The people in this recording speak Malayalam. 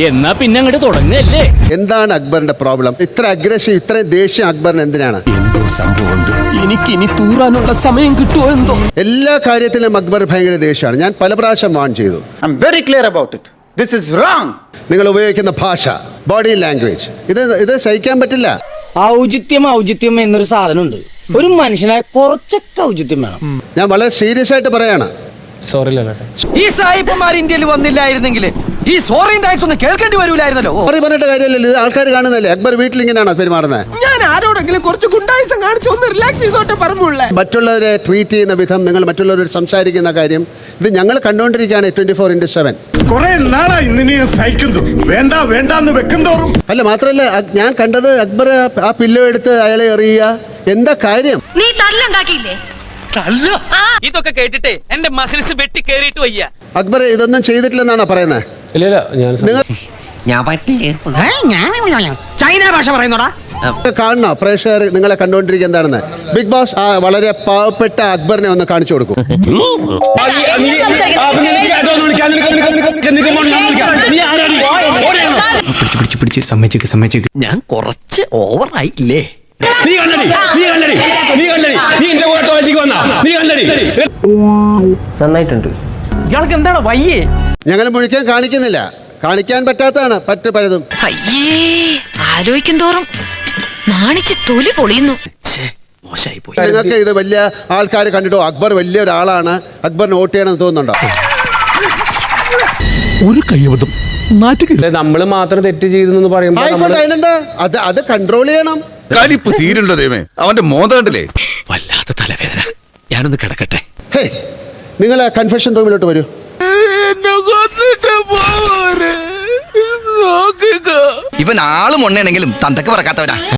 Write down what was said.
എന്നാ പിന്നെ അങ്ങോട്ട് തുടങ്ങല്ലേ. എന്താണ് അക്ബറിന്റെ പ്രോബ്ലം? ഇത്ര അഗ്രസീവ്, ഇത്ര ദേഷ്യം അക്ബറിന് എന്തിനാണ്? എന്തോ സംഭവമുണ്ട്. എനിക്കിനി തൂറാനുള്ള സമയം കിട്ടുമോ എന്തോ. എല്ലാ കാര്യത്തിലും അക്ബർ ഭയങ്കര ദേഷ്യമാണ്. ഞാൻ പല പ്രാവശ്യം വാൺ ചെയ്തു. I'm very clear about it. This is wrong. നിങ്ങൾ ഉപയോഗിക്കുന്ന ഭാഷ, ബോഡി ലാംഗ്വേജ്, ഇത് സഹിക്കാൻ പറ്റില്ല. ഔചിത്യം എന്നൊരു സാധനമുണ്ട്. ഒരു മനുഷ്യനായ കുറച്ചൊക്കെ ഔചിത്യം വേണം. ഞാൻ വളരെ സീരിയസ് ആയിട്ട് പറയാണ്. ഈ സായിപ്പന്മാർ ഇന്ത്യയിൽ വന്നില്ലായിരുന്നെങ്കിൽ ഈ സോറിയും താങ്ക്സ് ഒന്നും കേൾക്കേണ്ടി വരൂലായിരുന്നല്ലോ. പറഞ്ഞിട്ട് കാര്യമില്ലല്ലോ, ഇത് ആൾക്കാർ കാണുന്നല്ലേ. അക്ബർ വീട്ടിൽ ഇങ്ങനെയാണോ പെരുമാറുന്നത്? ഞാൻ ആരോടെങ്കിലും കുറച്ച് ഗുണ്ടായുസം കാണിച്ചു ഒന്ന് റിലാക്സ് ചെയ്തോട്ടെ പറഞ്ഞുള്ളേ. മറ്റുള്ളവരെ ട്രീറ്റ് ചെയ്യുന്ന വിധം, നിങ്ങൾ മറ്റുള്ളവരോട് സംസാരിക്കുന്ന കാര്യം, ഇത് ഞങ്ങൾ കണ്ടുകൊണ്ടിരിക്കുകയാണ് 24/7. കുറെ നാളായി നിന്നെ സഹിക്കുന്നു. വേണ്ടെന്ന് വെക്കുന്തോറും. അല്ല, മാത്രമല്ല ഞാൻ കണ്ടത് അക്ബർ ആ പില്ലോ എടുത്ത് അയാളെ എറിയുക. എന്താ കാര്യം? നീ തല്ലുണ്ടാക്കിയില്ലേ? ഇതൊക്കെ കേട്ടിട്ട് എന്റെ മസിൽസ് വെട്ടി കേറിയിട്ട് വയ്യ. അക്ബർ ഇതൊന്നും ചെയ്തിട്ടില്ലെന്നാണോ പറയുന്നത്? നിങ്ങൾ ചൈന ഭാഷ പറയുന്നോടാ. കാണണോ പ്രേക്ഷകർ നിങ്ങളെ കണ്ടുകൊണ്ടിരിക്കുക എന്താണെന്ന്? ബിഗ് ബോസ് ആ വളരെ പാവപ്പെട്ട അക്ബറിനെ ഒന്ന് കാണിച്ചു കൊടുക്കും. ഞാൻ കുറച്ച് ഓവറായില്ലേ? നന്നായിട്ടുണ്ട്. ഇയാൾക്ക് എന്താണ് വയ്യേ? ഞങ്ങൾ മുഴിക്കാൻ കാണിക്കുന്നില്ല, കാണിക്കാൻ പറ്റാത്തതാണ് പലതും. അയ്യേ, ആലോചിക്കും തോറും നാണിച്ച് തൊലി പൊളിയുന്നു. മോശമായി പോയി. നിങ്ങൾക്ക് ഇത് വലിയ ആൾക്കാർ കണ്ടിട്ടോ അക്ബർ വലിയ ഒരാളാണ്, അക്ബറിന് വോട്ട് ചെയ്യണമെന്ന് തോന്നുന്നുണ്ടോ? ഒരു കൈവതം നമ്മള് മാത്രം തെറ്റ് ചെയ്തു പറയുമ്പോ ആയിക്കോട്ടെ, അതിനെന്താ? അത് കൺട്രോൾ ചെയ്യണം. കലിപ്പ് തീരുണ്ടോ ദൈവമേ, അവന്റെ മോതണ്ടല്ലേ. വല്ലാത്ത തലവേദന, ഞാനൊന്ന് കിടക്കട്ടെ. ഹേ, നിങ്ങൾ കൺഫെഷൻ റൂമിലോട്ട് വരൂ. ഇവൻ ആളും ഉണ്ണയാണെങ്കിലും തന്തക്ക് പറക്കാത്തവനാ.